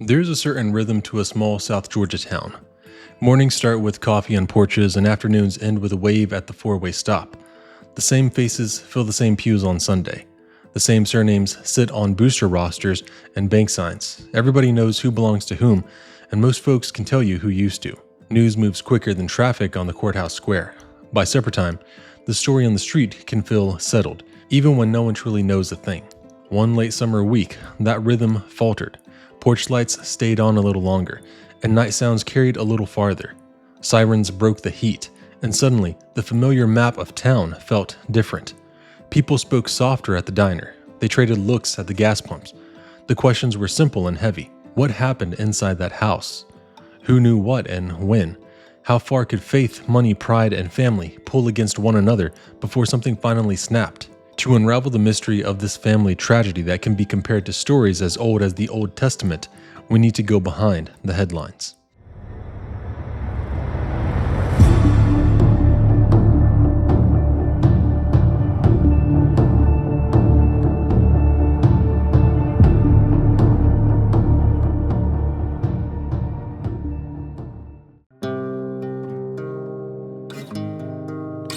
There's a certain rhythm to a small South Georgia town. Mornings start with coffee on porches and afternoons end with a wave at the four-way stop. The same faces fill the same pews on Sunday. The same surnames sit on booster rosters and bank signs. Everybody knows who belongs to whom, and most folks can tell you who used to. News moves quicker than traffic on the courthouse square. By supper time, the story on the street can feel settled, even when no one truly knows a thing. One late summer week, that rhythm faltered. Porch lights stayed on a little longer, and night sounds carried a little farther. Sirens broke the heat, and suddenly the familiar map of town felt different. People spoke softer at the diner. They traded looks at the gas pumps. The questions were simple and heavy. What happened inside that house? Who knew what and when? How far could faith, money, pride, and family pull against one another before something finally snapped? To unravel the mystery of this family tragedy that can be compared to stories as old as the Old Testament, we need to go behind the headlines.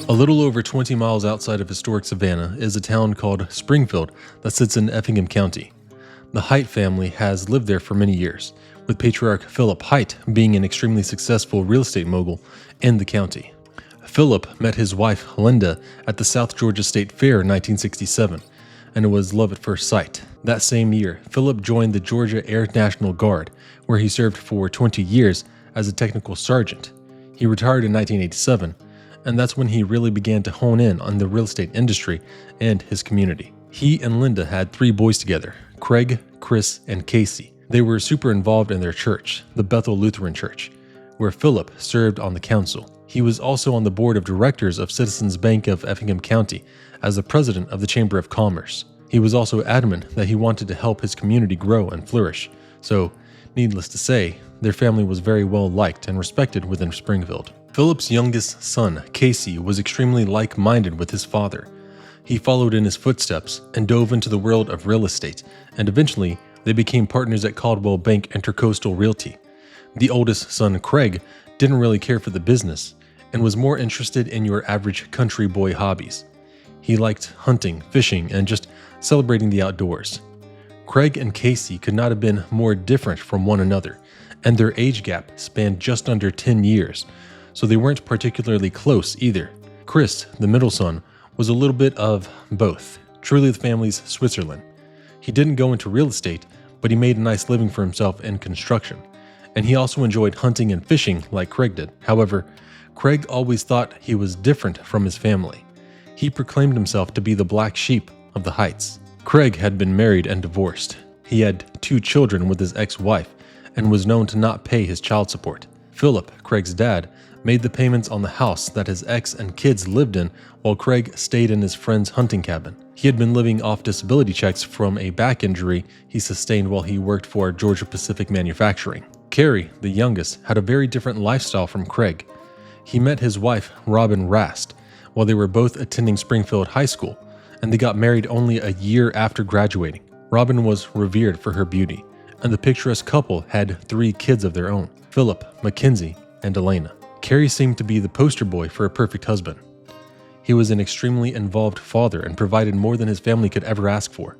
A little over 20 miles outside of historic Savannah is a town called Springfield that sits in Effingham County. The Heidt family has lived there for many years, with patriarch Philip Heidt being an extremely successful real estate mogul in the county. Philip met his wife Linda at the South Georgia State Fair in 1967, and it was love at first sight. That same year, Philip joined the Georgia Air National Guard, where he served for 20 years as a technical sergeant. He retired in 1987, and that's when he really began to hone in on the real estate industry and his community. He and Linda had 3 boys together, Craig, Chris, and Casey. They were super involved in their church, the Bethel Lutheran Church, where Philip served on the council. He was also on the board of directors of Citizens Bank of Effingham County as the president of the Chamber of Commerce. He was also adamant that he wanted to help his community grow and flourish, so needless to say, their family was very well liked and respected within Springfield. Philip's youngest son, Casey, was extremely like-minded with his father. He followed in his footsteps and dove into the world of real estate, and eventually they became partners at Caldwell Bank Intercoastal Realty. The oldest son, Craig, didn't really care for the business and was more interested in your average country boy hobbies. He liked hunting, fishing, and just celebrating the outdoors. Craig and Casey could not have been more different from one another, and their age gap spanned just under 10 years, so they weren't particularly close either. Chris, the middle son, was a little bit of both, truly the family's Switzerland. He didn't go into real estate, but he made a nice living for himself in construction, and he also enjoyed hunting and fishing like Craig did. However, Craig always thought he was different from his family. He proclaimed himself to be the black sheep of the Heights. Craig had been married and divorced. He had 2 children with his ex-wife and was known to not pay his child support. Philip, Craig's dad, made the payments on the house that his ex and kids lived in while Craig stayed in his friend's hunting cabin. He had been living off disability checks from a back injury he sustained while he worked for Georgia Pacific Manufacturing. Carrie, the youngest, had a very different lifestyle from Craig. He met his wife, Robin Rast, while they were both attending Springfield High School, and they got married only a year after graduating. Robin was revered for her beauty, and the picturesque couple had 3 kids of their own, Philip, Mackenzie, and Elena. Carrie seemed to be the poster boy for a perfect husband. He was an extremely involved father and provided more than his family could ever ask for.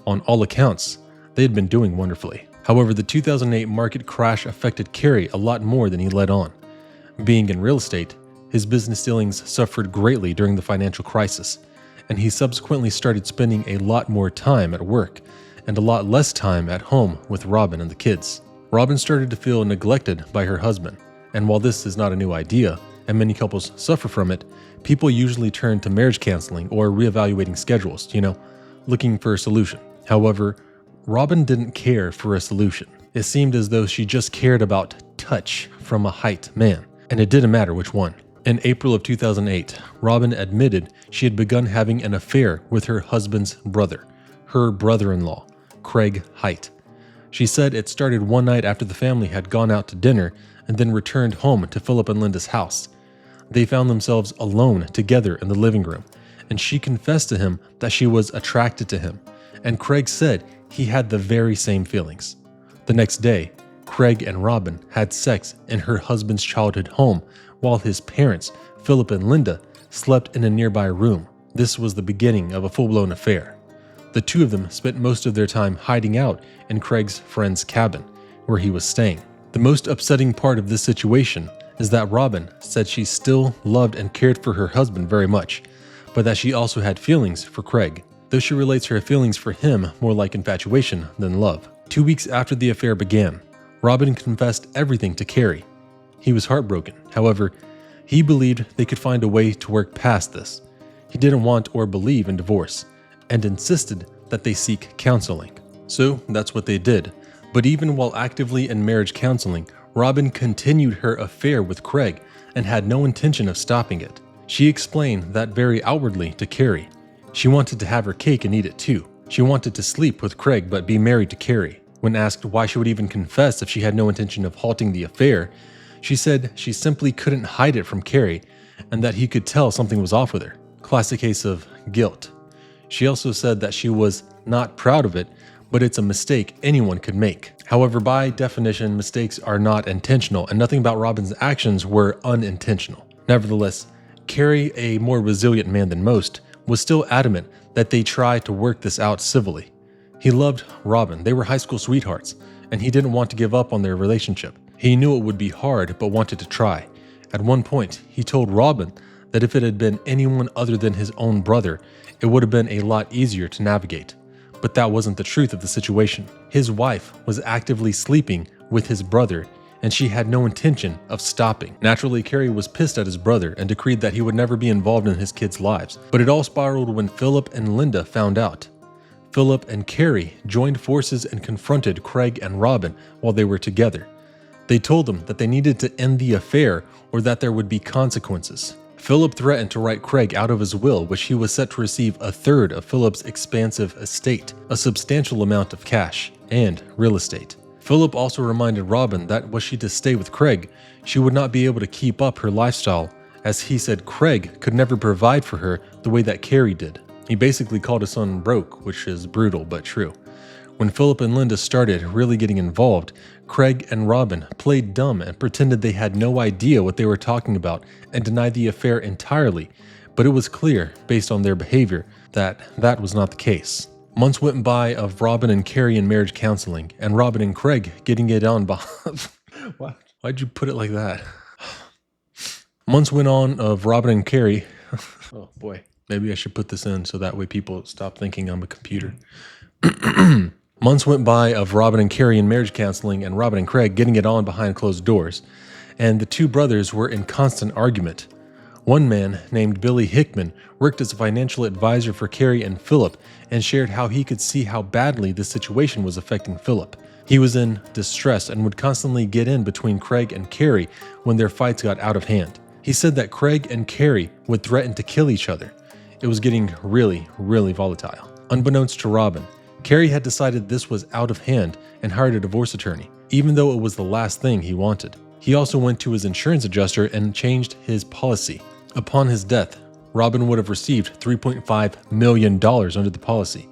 On all accounts, they had been doing wonderfully. However, the 2008 market crash affected Carrie a lot more than he let on. Being in real estate, his business dealings suffered greatly during the financial crisis, and he subsequently started spending a lot more time at work and a lot less time at home with Robin and the kids. Robin started to feel neglected by her husband. And while this is not a new idea, and many couples suffer from it, people usually turn to marriage counseling or reevaluating schedules, looking for a solution. However, Robin didn't care for a solution. It seemed as though she just cared about touch from a Height man, and it didn't matter which one. In April of 2008, Robin admitted she had begun having an affair with her husband's brother, her brother-in-law, Craig Height. She said it started one night after the family had gone out to dinner and then returned home to Philip and Linda's house. They found themselves alone together in the living room, and she confessed to him that she was attracted to him, and Craig said he had the very same feelings. The next day, Craig and Robin had sex in her husband's childhood home while his parents, Philip and Linda, slept in a nearby room. This was the beginning of a full-blown affair. The two of them spent most of their time hiding out in Craig's friend's cabin, where he was staying. The most upsetting part of this situation is that Robin said she still loved and cared for her husband very much, but that she also had feelings for Craig, though she relates her feelings for him more like infatuation than love. 2 weeks after the affair began, Robin confessed everything to Carrie. He was heartbroken. However, he believed they could find a way to work past this. He didn't want or believe in divorce, and insisted that they seek counseling. So that's what they did. But even while actively in marriage counseling, Robin continued her affair with Craig and had no intention of stopping it. She explained that very outwardly to Carrie. She wanted to have her cake and eat it too. She wanted to sleep with Craig but be married to Carrie. When asked why she would even confess if she had no intention of halting the affair, she said she simply couldn't hide it from Carrie and that he could tell something was off with her. Classic case of guilt. She also said that she was not proud of it, but it's a mistake anyone could make. However, by definition, mistakes are not intentional, and nothing about Robin's actions were unintentional. Nevertheless, Carrie, a more resilient man than most, was still adamant that they try to work this out civilly. He loved Robin, they were high school sweethearts, and he didn't want to give up on their relationship. He knew it would be hard, but wanted to try. At one point, he told Robin that if it had been anyone other than his own brother, it would have been a lot easier to navigate. But that wasn't the truth of the situation. His wife was actively sleeping with his brother, and she had no intention of stopping. Naturally, Carrie was pissed at his brother and decreed that he would never be involved in his kids' lives. But it all spiraled when Philip and Linda found out. Philip and Carrie joined forces and confronted Craig and Robin while they were together. They told them that they needed to end the affair or that there would be consequences. Philip threatened to write Craig out of his will, which he was set to receive a third of Philip's expansive estate, a substantial amount of cash, and real estate. Philip also reminded Robin that was she to stay with Craig, she would not be able to keep up her lifestyle, as he said Craig could never provide for her the way that Carrie did. He basically called his son broke, which is brutal but true. When Philip and Linda started really getting involved, Craig and Robin played dumb and pretended they had no idea what they were talking about and denied the affair entirely, but it was clear, based on their behavior, that that was not the case. Months went by of Robin and Carrie in marriage counseling, and Robin and Craig getting it on behind. Why'd you put it like that? Months went on of Robin and Carrie. Oh boy, maybe I should put this in so that way people stop thinking I'm a computer. Months went by of Robin and Carrie in marriage counseling and Robin and Craig getting it on behind closed doors, and the two brothers were in constant argument. One man, named Billy Hickman, worked as a financial advisor for Carrie and Philip and shared how he could see how badly this situation was affecting Philip. He was in distress and would constantly get in between Craig and Carrie when their fights got out of hand. He said that Craig and Carrie would threaten to kill each other. It was getting really, really volatile. Unbeknownst to Robin, Carrie had decided this was out of hand and hired a divorce attorney, even though it was the last thing he wanted. He also went to his insurance adjuster and changed his policy. Upon his death, Robin would have received $3.5 million under the policy,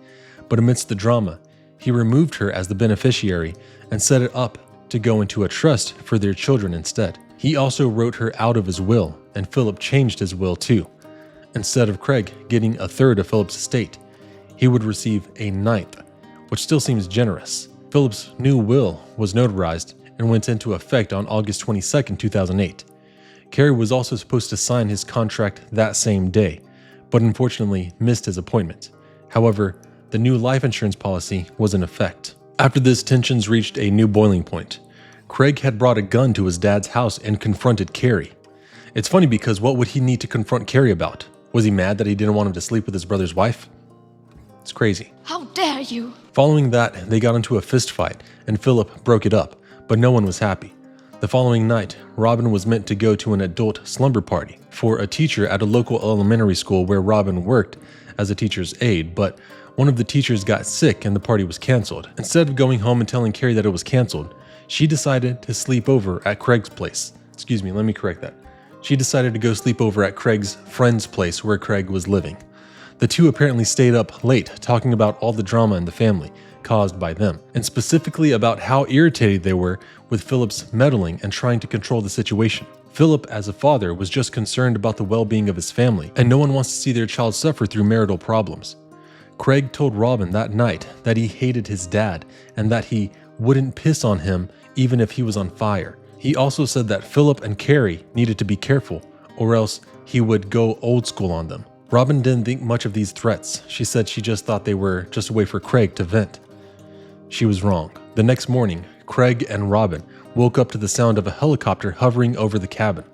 but amidst the drama, he removed her as the beneficiary and set it up to go into a trust for their children instead. He also wrote her out of his will, and Philip changed his will too. Instead of Craig getting a third of Philip's estate, he would receive a ninth, which still seems generous. Philip's new will was notarized and went into effect on August 22, 2008. Carrie was also supposed to sign his contract that same day, but unfortunately missed his appointment. However, the new life insurance policy was in effect. After this, tensions reached a new boiling point. Craig had brought a gun to his dad's house and confronted Carrie. It's funny because what would he need to confront Carrie about? Was he mad that he didn't want him to sleep with his brother's wife? It's crazy. How dare you? Following that, they got into a fist fight, and Philip broke it up, but no one was happy. The following night, Robin was meant to go to an adult slumber party for a teacher at a local elementary school where Robin worked as a teacher's aide, but one of the teachers got sick and the party was canceled. Instead of going home and telling Carrie that it was canceled, she decided to sleep over at Craig's place. Excuse me, let me correct that. She decided to go sleep over at Craig's friend's place where Craig was living. The two apparently stayed up late talking about all the drama in the family, caused by them, and specifically about how irritated they were with Philip's meddling and trying to control the situation. Philip, as a father, was just concerned about the well-being of his family, and no one wants to see their child suffer through marital problems. Craig told Robin that night that he hated his dad and that he wouldn't piss on him even if he was on fire. He also said that Philip and Carrie needed to be careful, or else he would go old school on them. Robin didn't think much of these threats. She said she just thought they were just a way for Craig to vent. She was wrong. The next morning, Craig and Robin woke up to the sound of a helicopter hovering over the cabin.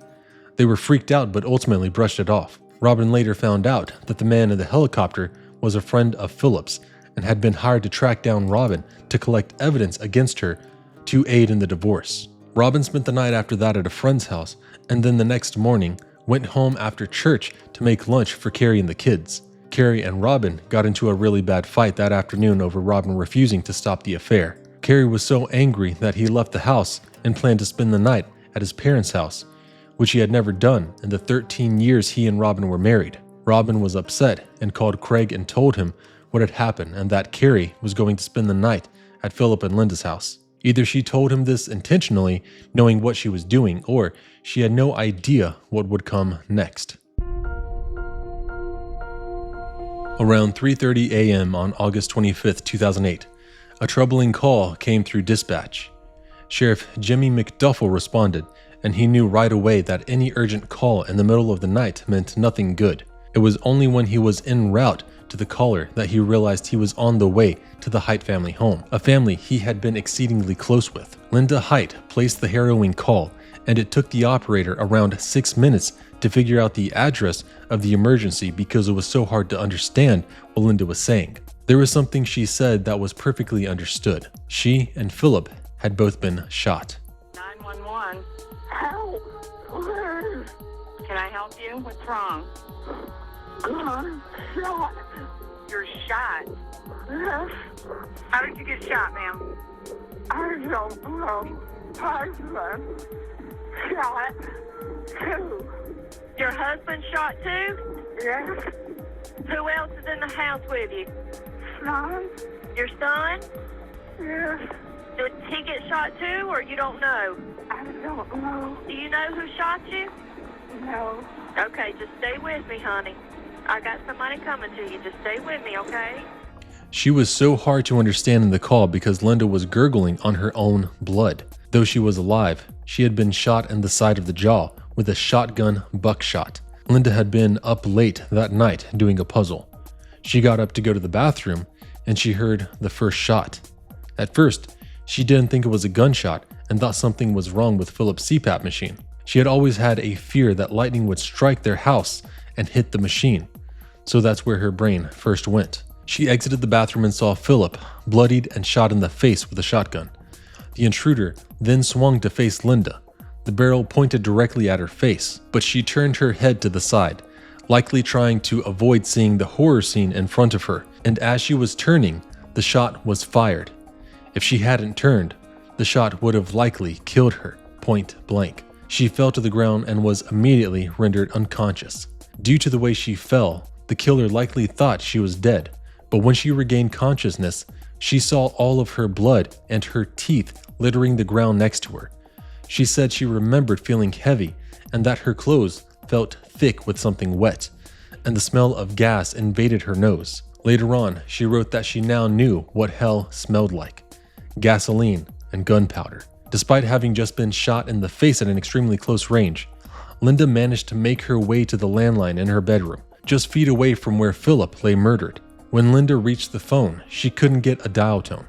They were freaked out but ultimately brushed it off. Robin later found out that the man in the helicopter was a friend of Philip's and had been hired to track down Robin to collect evidence against her to aid in the divorce. Robin spent the night after that at a friend's house, and then the next morning went home after church to make lunch for Carrie and the kids. Carrie and Robin got into a really bad fight that afternoon over Robin refusing to stop the affair. Carrie was so angry that he left the house and planned to spend the night at his parents' house, which he had never done in the 13 years he and Robin were married. Robin was upset and called Craig and told him what had happened and that Carrie was going to spend the night at Philip and Linda's house. Either she told him this intentionally, knowing what she was doing, or she had no idea what would come next. Around 3:30 a.m. on August 25, 2008, a troubling call came through dispatch. Sheriff Jimmy McDuffel responded, and he knew right away that any urgent call in the middle of the night meant nothing good. It was only when he was en route to the caller that he realized he was on the way to the Heidt family home, a family he had been exceedingly close with. Linda Heidt placed the harrowing call, and it took the operator around 6 minutes to figure out the address of the emergency because it was so hard to understand what Linda was saying. There was something she said that was perfectly understood. She and Philip had both been shot. 911. Help! Can I help you? What's wrong? I'm shot. You're shot. Yes, How did you get shot, ma'am? I don't know. Husband shot too. Your husband shot too? Yes, Who else is in the house with you? son. Your son? Yes, Did he get shot too, or you don't know? I don't know. Do you know who shot you? No. Okay, just stay with me, honey. I got somebody coming to you. Just stay with me, okay? She was so hard to understand in the call because Linda was gurgling on her own blood. Though she was alive, she had been shot in the side of the jaw with a shotgun buckshot. Linda had been up late that night doing a puzzle. She got up to go to the bathroom and she heard the first shot. At first, she didn't think it was a gunshot and thought something was wrong with Philip's CPAP machine. She had always had a fear that lightning would strike their house and hit the machine, so that's where her brain first went. She exited the bathroom and saw Philip, bloodied and shot in the face with a shotgun. The intruder then swung to face Linda. The barrel pointed directly at her face, but she turned her head to the side, likely trying to avoid seeing the horror scene in front of her, and as she was turning, the shot was fired. If she hadn't turned, the shot would have likely killed her, point blank. She fell to the ground and was immediately rendered unconscious. Due to the way she fell, the killer likely thought she was dead, but when she regained consciousness, she saw all of her blood and her teeth littering the ground next to her. She said she remembered feeling heavy and that her clothes felt thick with something wet, and the smell of gas invaded her nose. Later on, she wrote that she now knew what hell smelled like: gasoline and gunpowder. Despite having just been shot in the face at an extremely close range, Linda managed to make her way to the landline in her bedroom, just feet away from where Philip lay murdered. When Linda reached the phone, she couldn't get a dial tone.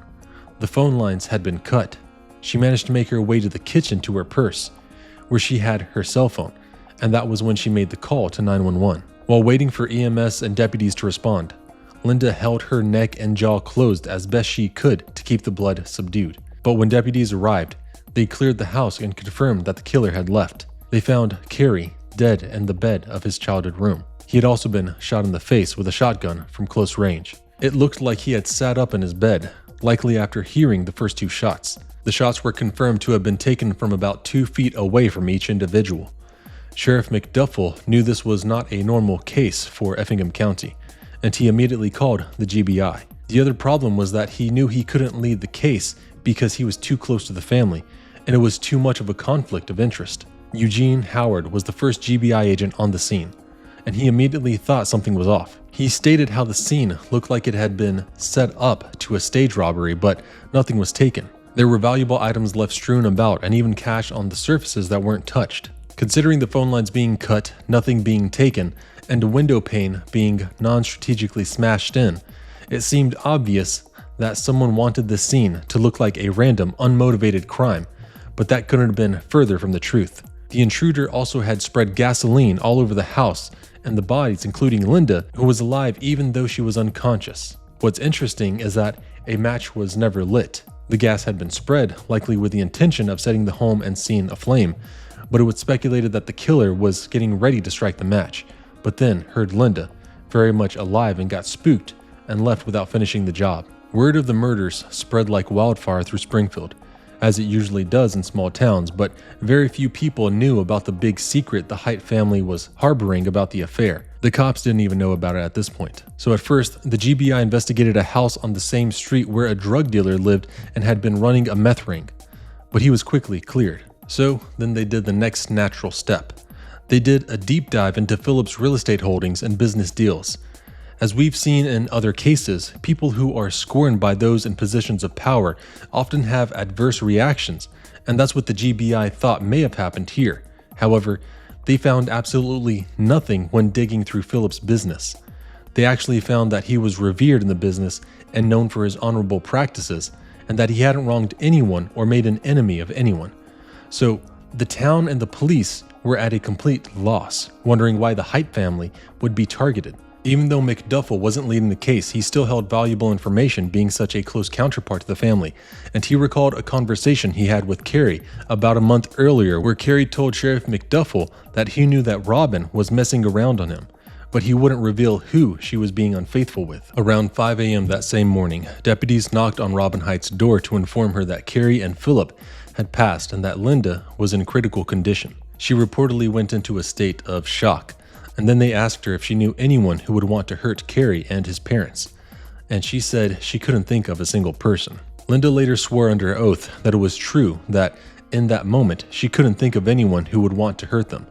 The phone lines had been cut. She managed to make her way to the kitchen to her purse, where she had her cell phone, and that was when she made the call to 911. While waiting for EMS and deputies to respond, Linda held her neck and jaw closed as best she could to keep the blood subdued. But when deputies arrived, they cleared the house and confirmed that the killer had left. They found Carrie dead in the bed of his childhood room. He had also been shot in the face with a shotgun from close range. It looked like he had sat up in his bed, likely after hearing the first two shots. The shots were confirmed to have been taken from about 2 feet away from each individual. Sheriff McDuffel knew this was not a normal case for Effingham County, and he immediately called the GBI. The other problem was that he knew he couldn't lead the case because he was too close to the family, and it was too much of a conflict of interest. Eugene Howard was the first GBI agent on the scene, and he immediately thought something was off. He stated how the scene looked like it had been set up to a stage robbery, but nothing was taken. There were valuable items left strewn about, and even cash on the surfaces that weren't touched. Considering the phone lines being cut, nothing being taken, and a window pane being non-strategically smashed in, it seemed obvious that someone wanted the scene to look like a random, unmotivated crime, but that couldn't have been further from the truth. The intruder also had spread gasoline all over the house and the bodies, including Linda, who was alive even though she was unconscious. What's interesting is that a match was never lit. The gas had been spread, likely with the intention of setting the home and scene aflame, but it was speculated that the killer was getting ready to strike the match, but then heard Linda, very much alive, and got spooked and left without finishing the job. Word of the murders spread like wildfire through Springfield, as it usually does in small towns, but very few people knew about the big secret the Heidt family was harboring about the affair. The cops didn't even know about it at this point. So at first, the GBI investigated a house on the same street where a drug dealer lived and had been running a meth ring, but he was quickly cleared. So then they did the next natural step. They did a deep dive into Philip's real estate holdings and business deals. As we've seen in other cases, people who are scorned by those in positions of power often have adverse reactions, and that's what the GBI thought may have happened here. However, they found absolutely nothing when digging through Philip's business. They actually found that he was revered in the business and known for his honorable practices, and that he hadn't wronged anyone or made an enemy of anyone. So the town and the police were at a complete loss, wondering why the Heidt family would be targeted. Even though McDuffel wasn't leading the case, he still held valuable information, being such a close counterpart to the family, and he recalled a conversation he had with Carrie about a month earlier where Carrie told Sheriff McDuffel that he knew that Robin was messing around on him, but he wouldn't reveal who she was being unfaithful with. Around 5 a.m. that same morning, deputies knocked on Robin Height's door to inform her that Carrie and Philip had passed and that Linda was in critical condition. She reportedly went into a state of shock, and then they asked her if she knew anyone who would want to hurt Carrie and his parents, and she said she couldn't think of a single person. Linda later swore under oath that it was true that in that moment she couldn't think of anyone who would want to hurt them,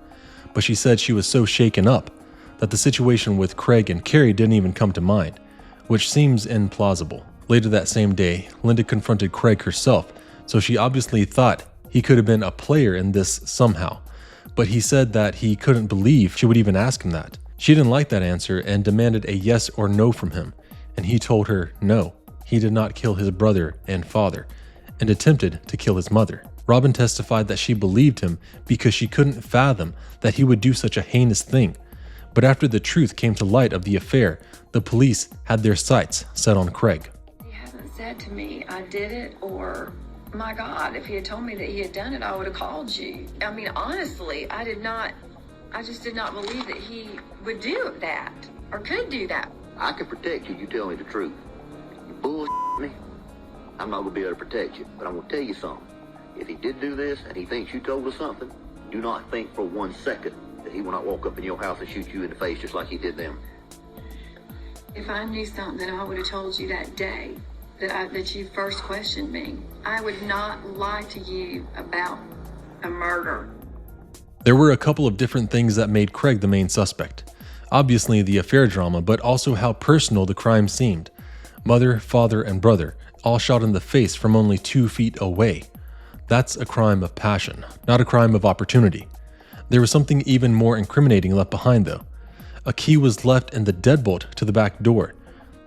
but she said she was so shaken up that the situation with Craig and Carrie didn't even come to mind, which seems implausible. Later that same day, Linda confronted Craig herself, so she obviously thought he could have been a player in this somehow, but he said that he couldn't believe she would even ask him that. She didn't like that answer and demanded a yes or no from him, and he told her no, he did not kill his brother and father, and attempted to kill his mother. Robin testified that she believed him because she couldn't fathom that he would do such a heinous thing. But after the truth came to light of the affair, the police had their sights set on Craig. He hasn't said to me, I did it, or, my God, if he had told me that he had done it, I would have called you. I mean, honestly, I just did not believe that he would do that, or could do that. I can protect you, you tell me the truth. You bullshit me, I'm not going to be able to protect you. But I'm going to tell you something. If he did do this and he thinks you told us something, do not think for 1 second that he will not walk up in your house and shoot you in the face just like he did them. If I knew something, I would have told you that day that you first questioned me. I would not lie to you about a murder. There were a couple of different things that made Craig the main suspect. Obviously the affair drama, but also how personal the crime seemed. Mother, father, and brother, all shot in the face from only 2 feet away. That's a crime of passion, not a crime of opportunity. There was something even more incriminating left behind though. A key was left in the deadbolt to the back door,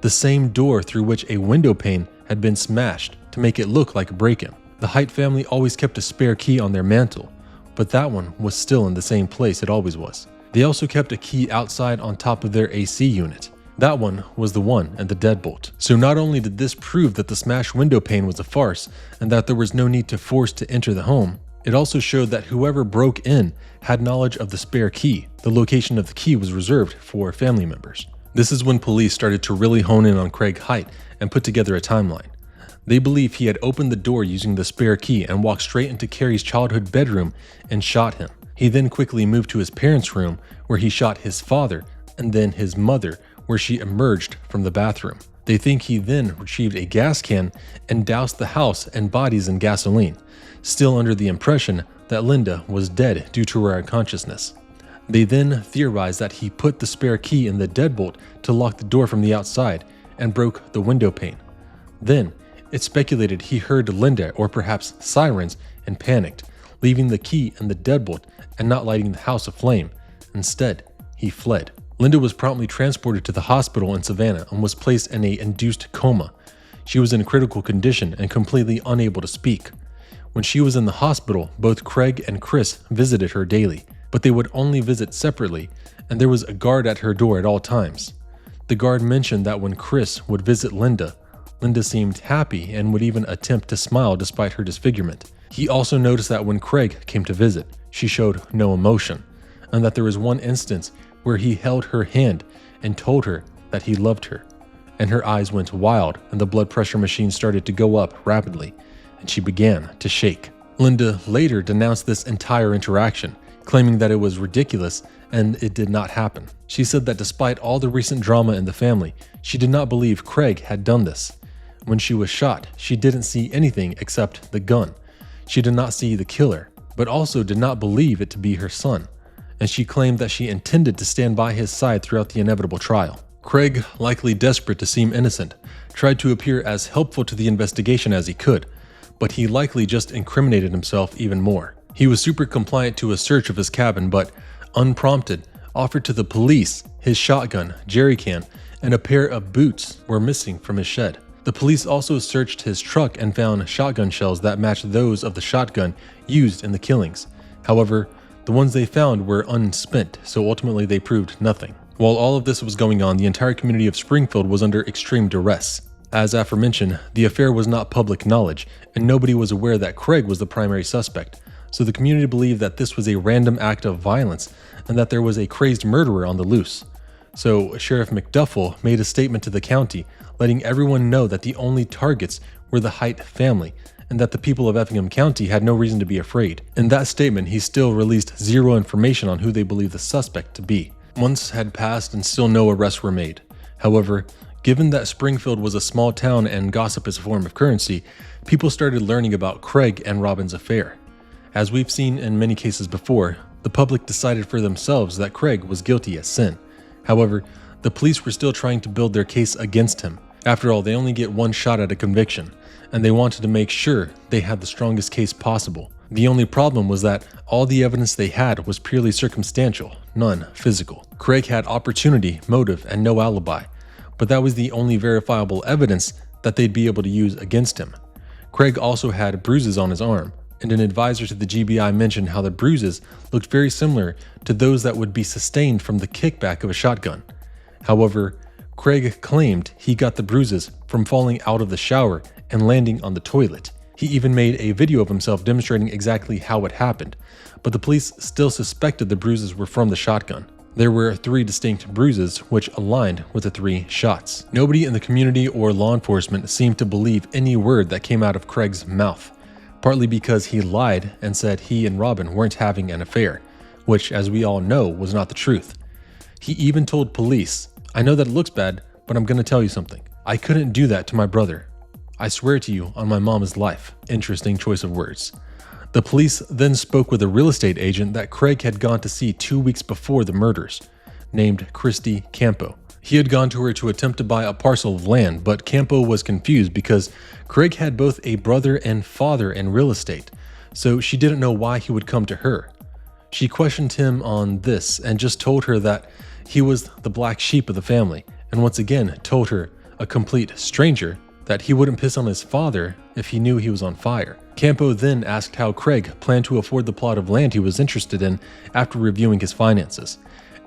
the same door through which a window pane had been smashed to make it look like a break-in. The Heidt family always kept a spare key on their mantle, but that one was still in the same place it always was. They also kept a key outside on top of their AC unit. That one was the one in the deadbolt. So not only did this prove that the smashed window pane was a farce and that there was no need to force to enter the home, it also showed that whoever broke in had knowledge of the spare key. The location of the key was reserved for family members. This is when police started to really hone in on Craig Heidt and put together a timeline. They believe he had opened the door using the spare key and walked straight into Carrie's childhood bedroom and shot him. He then quickly moved to his parents' room where he shot his father and then his mother where she emerged from the bathroom. They think he then retrieved a gas can and doused the house and bodies in gasoline, still under the impression that Linda was dead due to her unconsciousness. They then theorize that he put the spare key in the deadbolt to lock the door from the outside and broke the window pane. Then, it's speculated he heard Linda or perhaps sirens and panicked, leaving the key in the deadbolt and not lighting the house aflame. Instead, he fled. Linda was promptly transported to the hospital in Savannah and was placed in an induced coma. She was in critical condition and completely unable to speak. When she was in the hospital, both Craig and Chris visited her daily, but they would only visit separately, and there was a guard at her door at all times. The guard mentioned that when Chris would visit Linda, Linda seemed happy and would even attempt to smile despite her disfigurement. He also noticed that when Craig came to visit, she showed no emotion, and that there was one instance where he held her hand and told her that he loved her, and her eyes went wild and the blood pressure machine started to go up rapidly, and she began to shake. Linda later denounced this entire interaction, claiming that it was ridiculous and it did not happen. She said that despite all the recent drama in the family, she did not believe Craig had done this. When she was shot, she didn't see anything except the gun. She did not see the killer, but also did not believe it to be her son, and she claimed that she intended to stand by his side throughout the inevitable trial. Craig, likely desperate to seem innocent, tried to appear as helpful to the investigation as he could, but he likely just incriminated himself even more. He was super compliant to a search of his cabin, but, unprompted, offered to the police his shotgun, jerry can, and a pair of boots were missing from his shed. The police also searched his truck and found shotgun shells that matched those of the shotgun used in the killings. However, the ones they found were unspent, so ultimately they proved nothing. While all of this was going on, the entire community of Springfield was under extreme duress. As aforementioned, the affair was not public knowledge, and nobody was aware that Craig was the primary suspect, so the community believed that this was a random act of violence and that there was a crazed murderer on the loose. So Sheriff McDuffel made a statement to the county, letting everyone know that the only targets were the Heidt family, and that the people of Effingham County had no reason to be afraid. In that statement, he still released zero information on who they believed the suspect to be. Months had passed and still no arrests were made. However, given that Springfield was a small town and gossip is a form of currency, people started learning about Craig and Robin's affair. As we've seen in many cases before, the public decided for themselves that Craig was guilty as sin. However, the police were still trying to build their case against him. After all, they only get one shot at a conviction, and they wanted to make sure they had the strongest case possible. The only problem was that all the evidence they had was purely circumstantial, none physical. Craig had opportunity, motive, and no alibi, but that was the only verifiable evidence that they'd be able to use against him. Craig also had bruises on his arm, and an advisor to the GBI mentioned how the bruises looked very similar to those that would be sustained from the kickback of a shotgun. However, Craig claimed he got the bruises from falling out of the shower and landing on the toilet. He even made a video of himself demonstrating exactly how it happened, but the police still suspected the bruises were from the shotgun. There were 3 distinct bruises which aligned with the 3 shots. Nobody in the community or law enforcement seemed to believe any word that came out of Craig's mouth, partly because he lied and said he and Robin weren't having an affair, which, as we all know, was not the truth. He even told police, "I know that it looks bad, but I'm gonna tell you something. I couldn't do that to my brother. I swear to you on my mom's life." Interesting choice of words. The police then spoke with a real estate agent that Craig had gone to see 2 weeks before the murders, named Christy Campo. He had gone to her to attempt to buy a parcel of land, but Campo was confused because Craig had both a brother and father in real estate, so she didn't know why he would come to her. She questioned him on this and just told her that he was the black sheep of the family, and once again told her, a complete stranger, that he wouldn't piss on his father if he knew he was on fire. Campo then asked how Craig planned to afford the plot of land he was interested in after reviewing his finances,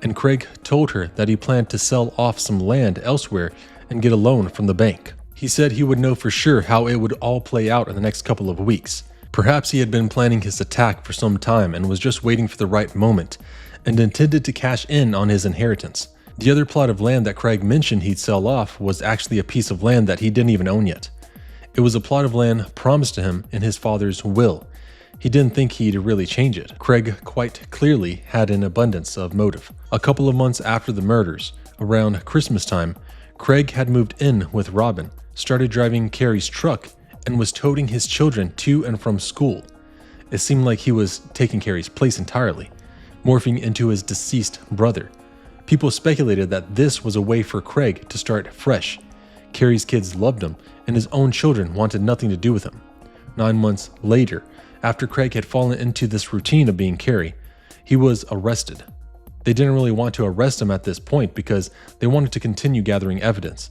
and Craig told her that he planned to sell off some land elsewhere and get a loan from the bank. He said he would know for sure how it would all play out in the next couple of weeks. Perhaps he had been planning his attack for some time and was just waiting for the right moment, and intended to cash in on his inheritance. The other plot of land that Craig mentioned he'd sell off was actually a piece of land that he didn't even own yet. It was a plot of land promised to him in his father's will. He didn't think he'd really change it. Craig quite clearly had an abundance of motive. A couple of months after the murders, around Christmas time, Craig had moved in with Robin, started driving Carrie's truck, and was toting his children to and from school. It seemed like he was taking Carrie's place entirely, morphing into his deceased brother. People speculated that this was a way for Craig to start fresh. Carrie's kids loved him, and his own children wanted nothing to do with him. 9 months later, after Craig had fallen into this routine of being Carrie, he was arrested. They didn't really want to arrest him at this point because they wanted to continue gathering evidence,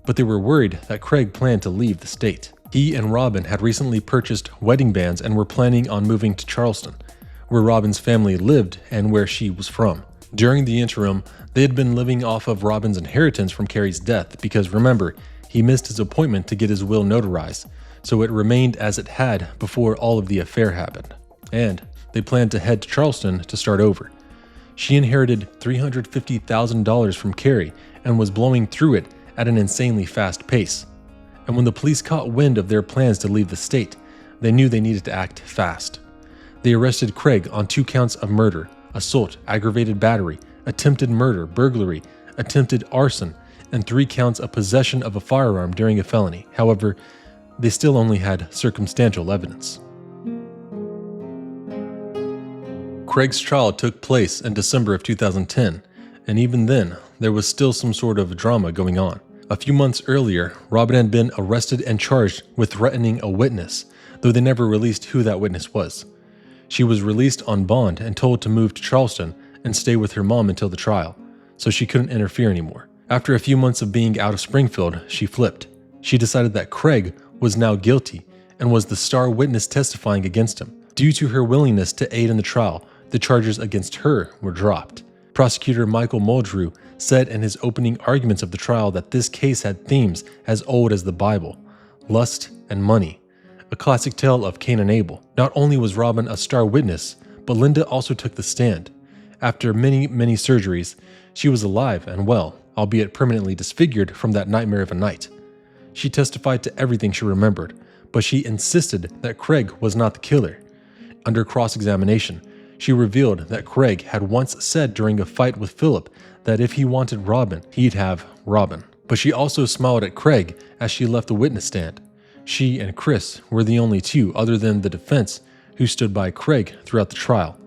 but they were worried that Craig planned to leave the state. He and Robin had recently purchased wedding bands and were planning on moving to Charleston, where Robin's family lived and where she was from. During the interim, they had been living off of Robin's inheritance from Carrie's death because, remember, he missed his appointment to get his will notarized, so it remained as it had before all of the affair happened. And they planned to head to Charleston to start over. She inherited $350,000 from Carrie and was blowing through it at an insanely fast pace. And when the police caught wind of their plans to leave the state, they knew they needed to act fast. They arrested Craig on 2 counts of murder, assault, aggravated battery, attempted murder, burglary, attempted arson, and 3 counts of possession of a firearm during a felony. However, they still only had circumstantial evidence. Craig's trial took place in December of 2010, and even then, there was still some sort of drama going on. A few months earlier, Robin had been arrested and charged with threatening a witness, though they never released who that witness was. She was released on bond and told to move to Charleston and stay with her mom until the trial, so she couldn't interfere anymore. After a few months of being out of Springfield, she flipped. She decided that Craig was now guilty and was the star witness testifying against him. Due to her willingness to aid in the trial, the charges against her were dropped. Prosecutor Michael Muldrew said in his opening arguments of the trial that this case had themes as old as the Bible, lust and money, a classic tale of Cain and Abel. Not only was Robin a star witness, but Linda also took the stand. After many surgeries, she was alive and well, albeit permanently disfigured from that nightmare of a night. She testified to everything she remembered, but she insisted that Craig was not the killer. Under cross-examination, she revealed that Craig had once said during a fight with Philip that if he wanted Robin, he'd have Robin. But she also smiled at Craig as she left the witness stand. She and Chris were the only two, other than the defense, who stood by Craig throughout the trial,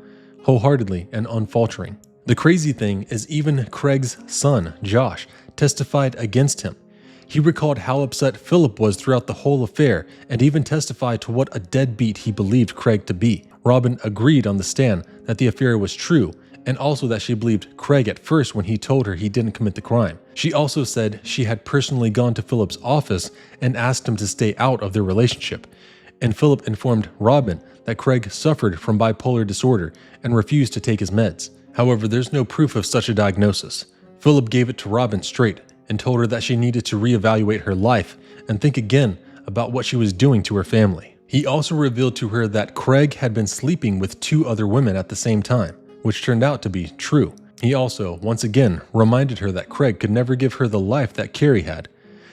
wholeheartedly and unfaltering. The crazy thing is even Craig's son, Josh, testified against him. He recalled how upset Philip was throughout the whole affair and even testified to what a deadbeat he believed Craig to be. Robin agreed on the stand that the affair was true, and also that she believed Craig at first when he told her he didn't commit the crime. She also said she had personally gone to Philip's office and asked him to stay out of their relationship, and Philip informed Robin that Craig suffered from bipolar disorder and refused to take his meds. However, there's no proof of such a diagnosis. Philip gave it to Robin straight and told her that she needed to reevaluate her life and think again about what she was doing to her family. He also revealed to her that Craig had been sleeping with 2 other women at the same time, which turned out to be true. He also, once again, reminded her that Craig could never give her the life that Carrie had.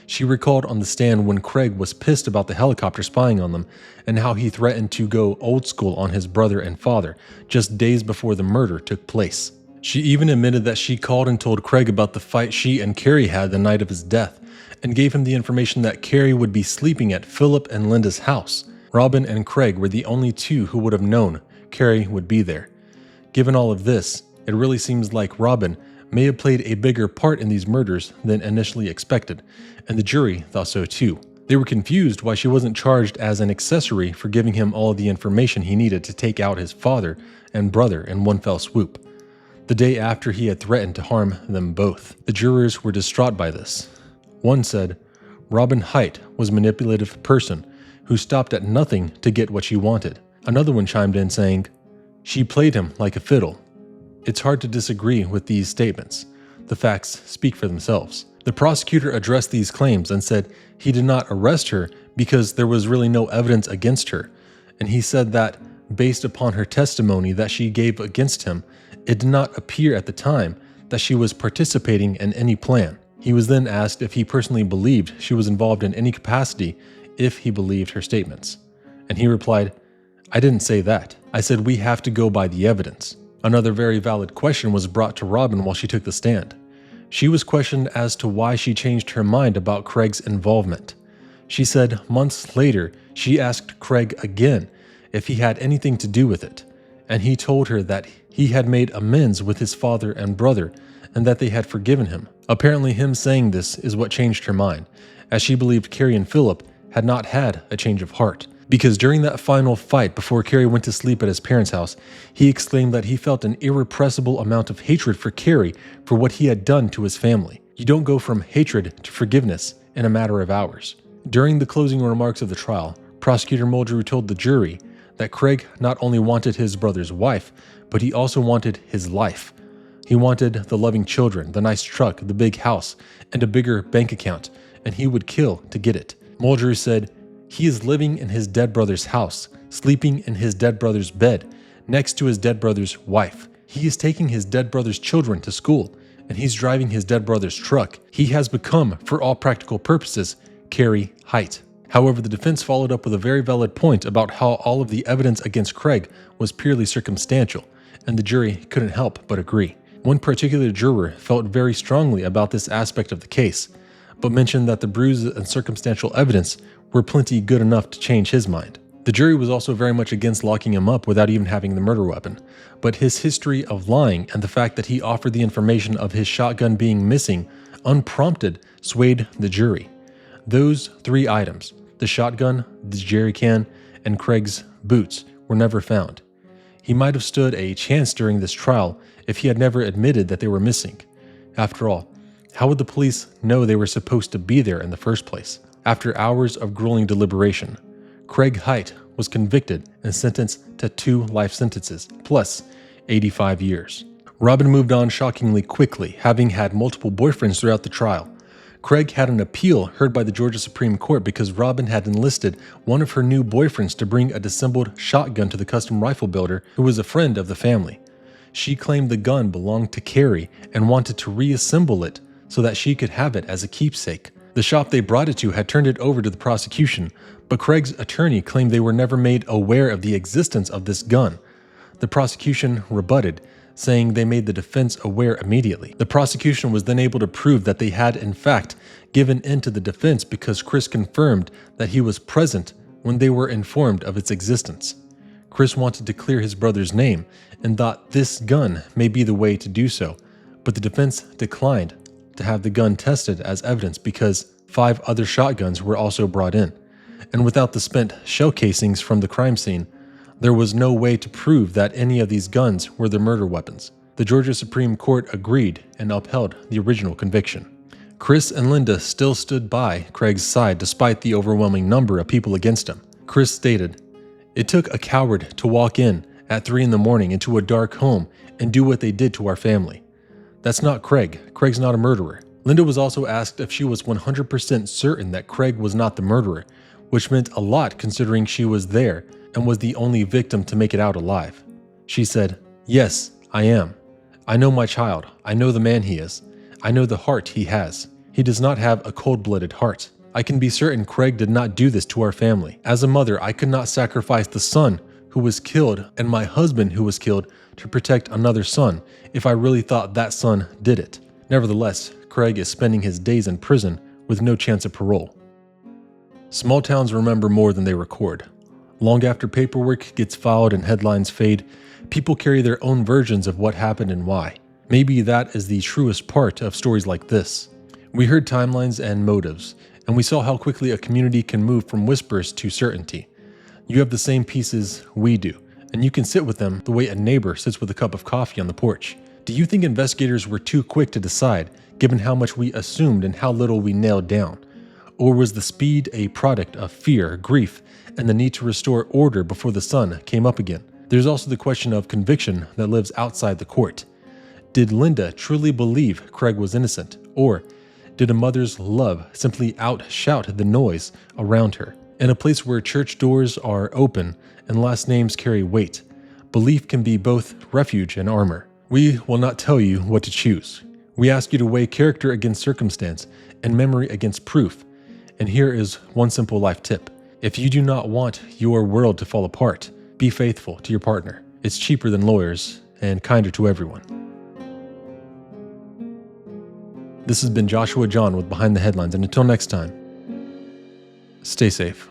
She recalled on the stand when Craig was pissed about the helicopter spying on them and how he threatened to go old school on his brother and father just days before the murder took place. She even admitted that she called and told Craig about the fight she and Carrie had the night of his death and gave him the information that Carrie would be sleeping at Philip and Linda's house. Robin and Craig were the only 2 who would have known Carrie would be there. Given all of this, it really seems like Robin may have played a bigger part in these murders than initially expected, and the jury thought so too. They were confused why she wasn't charged as an accessory for giving him all of the information he needed to take out his father and brother in one fell swoop, the day after he had threatened to harm them both. The jurors were distraught by this. One said, Robin Heidt was a manipulative person who stopped at nothing to get what she wanted. Another one chimed in saying, she played him like a fiddle. It's hard to disagree with these statements. The facts speak for themselves. The prosecutor addressed these claims and said he did not arrest her because there was really no evidence against her, and he said that, based upon her testimony that she gave against him, it did not appear at the time that she was participating in any plan. He was then asked if he personally believed she was involved in any capacity if he believed her statements. And he replied, I didn't say that. I said we have to go by the evidence. Another very valid question was brought to Robin while she took the stand. She was questioned as to why she changed her mind about Craig's involvement. She said months later she asked Craig again if he had anything to do with it, and he told her that he had made amends with his father and brother and that they had forgiven him. Apparently him saying this is what changed her mind, as she believed Carrie and Philip had not had a change of heart. Because during that final fight before Carrie went to sleep at his parents' house, he exclaimed that he felt an irrepressible amount of hatred for Carrie for what he had done to his family. You don't go from hatred to forgiveness in a matter of hours. During the closing remarks of the trial, Prosecutor Mulgrew told the jury that Craig not only wanted his brother's wife, but he also wanted his life. He wanted the loving children, the nice truck, the big house, and a bigger bank account, and he would kill to get it. Mulgrew said, "He is living in his dead brother's house, sleeping in his dead brother's bed, next to his dead brother's wife. He is taking his dead brother's children to school, and he's driving his dead brother's truck. He has become, for all practical purposes, Carrie Heidt." However, the defense followed up with a very valid point about how all of the evidence against Craig was purely circumstantial, and the jury couldn't help but agree. One particular juror felt very strongly about this aspect of the case, but mentioned that the bruises and circumstantial evidence were plenty good enough to change his mind. The jury was also very much against locking him up without even having the murder weapon, but his history of lying and the fact that he offered the information of his shotgun being missing unprompted swayed the jury. Those three items, the shotgun, the jerry can, and Craig's boots, were never found. He might have stood a chance during this trial if he had never admitted that they were missing. After all, how would the police know they were supposed to be there in the first place? After hours of grueling deliberation, Craig Heidt was convicted and sentenced to 2 life sentences, plus 85 years. Robin moved on shockingly quickly, having had multiple boyfriends throughout the trial. Craig had an appeal heard by the Georgia Supreme Court because Robin had enlisted one of her new boyfriends to bring a disassembled shotgun to the custom rifle builder who was a friend of the family. She claimed the gun belonged to Carrie and wanted to reassemble it so that she could have it as a keepsake. The shop they brought it to had turned it over to the prosecution, but Craig's attorney claimed they were never made aware of the existence of this gun. The prosecution rebutted, saying they made the defense aware immediately. The prosecution was then able to prove that they had in fact given in to the defense because Chris confirmed that he was present when they were informed of its existence. Chris wanted to clear his brother's name and thought this gun may be the way to do so, but the defense declined to have the gun tested as evidence because 5 other shotguns were also brought in, and without the spent shell casings from the crime scene, there was no way to prove that any of these guns were the murder weapons. The Georgia Supreme Court agreed and upheld the original conviction. Chris and Linda still stood by Craig's side despite the overwhelming number of people against him. Chris stated, "It took a coward to walk in at 3 a.m. into a dark home and do what they did to our family. That's not Craig. Craig's not a murderer." Linda was also asked if she was 100% certain that Craig was not the murderer, which meant a lot considering she was there and was the only victim to make it out alive. She said, "Yes, I am. I know my child. I know the man he is. I know the heart he has. He does not have a cold-blooded heart. I can be certain Craig did not do this to our family. As a mother, I could not sacrifice the son who was killed and my husband who was killed to protect another son if I really thought that son did it." Nevertheless, Craig is spending his days in prison with no chance of parole. Small towns remember more than they record. Long after paperwork gets filed and headlines fade, people carry their own versions of what happened and why. Maybe that is the truest part of stories like this. We heard timelines and motives, and we saw how quickly a community can move from whispers to certainty. You have the same pieces we do, and you can sit with them the way a neighbor sits with a cup of coffee on the porch. Do you think investigators were too quick to decide, given how much we assumed and how little we nailed down? Or was the speed a product of fear, grief, and the need to restore order before the sun came up again? There's also the question of conviction that lives outside the court. Did Linda truly believe Craig was innocent? Or did a mother's love simply outshout the noise around her? In a place where church doors are open and last names carry weight, belief can be both refuge and armor. We will not tell you what to choose. We ask you to weigh character against circumstance and memory against proof. And here is one simple life tip. If you do not want your world to fall apart, be faithful to your partner. It's cheaper than lawyers and kinder to everyone. This has been Joshua John with Behind the Headlines, and until next time, stay safe.